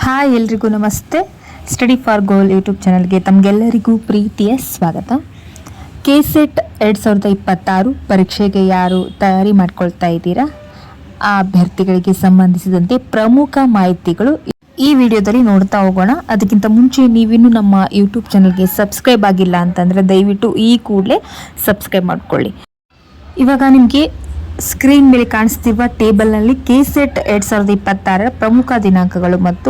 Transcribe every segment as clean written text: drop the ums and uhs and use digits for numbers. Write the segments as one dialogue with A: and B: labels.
A: Hi ಎಲ್ರಿಗೂ ನಮಸ್ತೆ. Study for goal YouTube ಚಾನಲ್ಗೆ ತಮಗೆಲ್ಲರಿಗೂ ಪ್ರೀತಿಯ ಸ್ವಾಗತ. ಕೆಸೆಟ್ 2026 ಪರೀಕ್ಷೆಗೆ ಯಾರು ತಯಾರಿ ಮಾಡ್ಕೊಳ್ತಾ ಇದ್ದೀರಾ, ಆ ಅಭ್ಯರ್ಥಿಗಳಿಗೆ ಸಂಬಂಧಿಸಿದಂತೆ ಪ್ರಮುಖ ಮಾಹಿತಿಗಳು ಈ ವಿಡಿಯೋದಲ್ಲಿ ನೋಡ್ತಾ ಹೋಗೋಣ. ಅದಕ್ಕಿಂತ ಮುಂಚೆ ನೀವಿನ್ನೂ ನಮ್ಮ ಯೂಟ್ಯೂಬ್ ಚಾನಲ್ಗೆ ಸಬ್ಸ್ಕ್ರೈಬ್ ಆಗಿಲ್ಲ ಅಂತಂದರೆ ದಯವಿಟ್ಟು ಈ ಕೂಡಲೇ ಸಬ್ಸ್ಕ್ರೈಬ್ ಮಾಡ್ಕೊಳ್ಳಿ. ಇವಾಗ ನಿಮಗೆ ಸ್ಕ್ರೀನ್ ಮೇಲೆ ಕಾಣಿಸ್ತಿರುವ ಟೇಬಲ್ನಲ್ಲಿ ಕೆಸೆಟ್ 2026 ಪ್ರಮುಖ ದಿನಾಂಕಗಳು ಮತ್ತು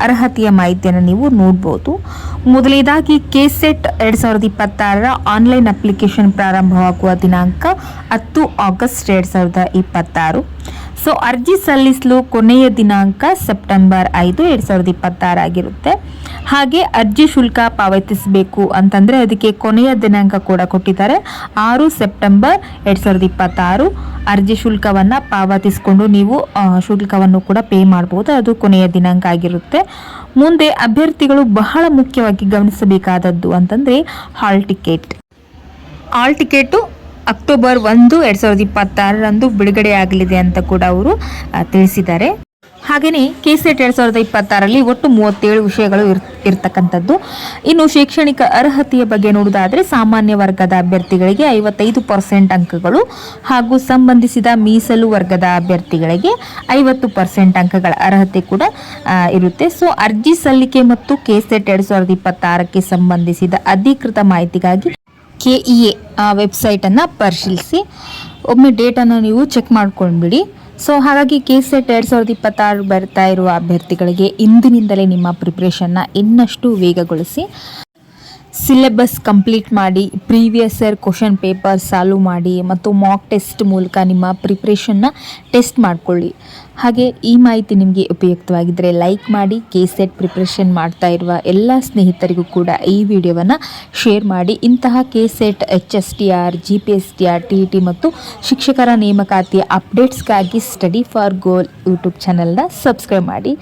A: ಅರ್ಹತೆಯ ಮಾಹಿತಿಯನ್ನು ನೀವು ನೋಡ್ಬೋದು. ಮೊದಲನೇದಾಗಿ ಕೆಸೆಟ್ 2026 ಆನ್ಲೈನ್ ಅಪ್ಲಿಕೇಶನ್ ಪ್ರಾರಂಭವಾಗುವ ದಿನಾಂಕ 10 ಆಗಸ್ಟ್ 2026. ಸೊ ಅರ್ಜಿ ಸಲ್ಲಿಸಲು ಕೊನೆಯ ದಿನಾಂಕ ಸೆಪ್ಟೆಂಬರ್ 5, 2026 ಆಗಿರುತ್ತೆ. ಹಾಗೆ ಅರ್ಜಿ ಶುಲ್ಕ ಪಾವತಿಸಬೇಕು ಅಂತಂದರೆ ಅದಕ್ಕೆ ಕೊನೆಯ ದಿನಾಂಕ ಕೂಡ ಕೊಟ್ಟಿದ್ದಾರೆ, 6 ಸೆಪ್ಟೆಂಬರ್ 2026. ಅರ್ಜಿ ಶುಲ್ಕವನ್ನು ಪಾವತಿಸಿಕೊಂಡು ನೀವು ಶುಲ್ಕವನ್ನು ಕೂಡ ಪೇ ಮಾಡ್ಬೋದು, ಅದು ಕೊನೆಯ ದಿನಾಂಕ ಆಗಿರುತ್ತೆ. ಮುಂದೆ ಅಭ್ಯರ್ಥಿಗಳು ಬಹಳ ಮುಖ್ಯವಾಗಿ ಗಮನಿಸಬೇಕಾದದ್ದು ಅಂತಂದರೆ ಹಾಲ್ ಟಿಕೆಟು ಅಕ್ಟೋಬರ್ 1, 2026 ಬಿಡುಗಡೆ ಆಗಲಿದೆ ಅಂತ ಕೂಡ ಅವರು ತಿಳಿಸಿದ್ದಾರೆ. ಹಾಗೆಯೇ ಕೆಸೆಟ್ 2026 ಒಟ್ಟು 37 ವಿಷಯಗಳು ಇರ್ತಕ್ಕಂಥದ್ದು. ಇನ್ನು ಶೈಕ್ಷಣಿಕ ಅರ್ಹತೆಯ ಬಗ್ಗೆ ನೋಡುವುದಾದರೆ ಸಾಮಾನ್ಯ ವರ್ಗದ ಅಭ್ಯರ್ಥಿಗಳಿಗೆ 55% ಅಂಕಗಳು ಹಾಗೂ ಸಂಬಂಧಿಸಿದ ಮೀಸಲು ವರ್ಗದ ಅಭ್ಯರ್ಥಿಗಳಿಗೆ 50% ಅಂಕಗಳ ಅರ್ಹತೆ ಕೂಡ ಇರುತ್ತೆ. ಸೊ ಅರ್ಜಿ ಸಲ್ಲಿಕೆ ಮತ್ತು ಕೆಸೆಟ್ 2026ಕ್ಕೆ ಸಂಬಂಧಿಸಿದ ಅಧಿಕೃತ ಮಾಹಿತಿಗಾಗಿ KEA ವೆಬ್ಸೈಟನ್ನು ಪರಿಶೀಲಿಸಿ ಒಮ್ಮೆ ಡೇಟನ್ನು ನೀವು ಚೆಕ್ ಮಾಡ್ಕೊಂಡ್ಬಿಡಿ. ಸೊ ಹಾಗಾಗಿ ಕೆಸೆಟ್ 2026 ಬರ್ತಾ ಇರುವ ಅಭ್ಯರ್ಥಿಗಳಿಗೆ ಇಂದಿನಿಂದಲೇ ನಿಮ್ಮ ಪ್ರಿಪ್ರೇಷನ್ನ ಇನ್ನಷ್ಟು ವೇಗಗೊಳಿಸಿ, ಸಿಲೆಬಸ್ ಕಂಪ್ಲೀಟ್ ಮಾಡಿ, previous year question paper solve ಮಾಡಿ ಮತ್ತು ಮಾಕ್ ಟೆಸ್ಟ್ ಮೂಲಕ ನಿಮ್ಮ ಪ್ರಿಪ್ರೇಷನ್ನ ಟೆಸ್ಟ್ ಮಾಡಿಕೊಳ್ಳಿ. ಹಾಗೆ ಈ ಮಾಹಿತಿ ನಿಮಗೆ ಉಪಯುಕ್ತವಾಗಿದ್ದರೆ ಲೈಕ್ ಮಾಡಿ. ಕೆಸೆಟ್ ಪ್ರಿಪ್ರೇಷನ್ ಮಾಡ್ತಾ ಇರುವ ಎಲ್ಲ ಸ್ನೇಹಿತರಿಗೂ ಕೂಡ ಈ ವಿಡಿಯೋವನ್ನು ಶೇರ್ ಮಾಡಿ. ಇಂತಹ ಕೆಸೆಟ್, HSTR, GPSTR, TET ಮತ್ತು ಶಿಕ್ಷಕರ ನೇಮಕಾತಿಯ ಅಪ್ಡೇಟ್ಸ್ಗಾಗಿ ಸ್ಟಡಿ ಫಾರ್ ಗೋಲ್ ಯೂಟ್ಯೂಬ್ ಚಾನಲ್ನ ಸಬ್ಸ್ಕ್ರೈಬ್ ಮಾಡಿ.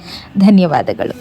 A: ಧನ್ಯವಾದಗಳು.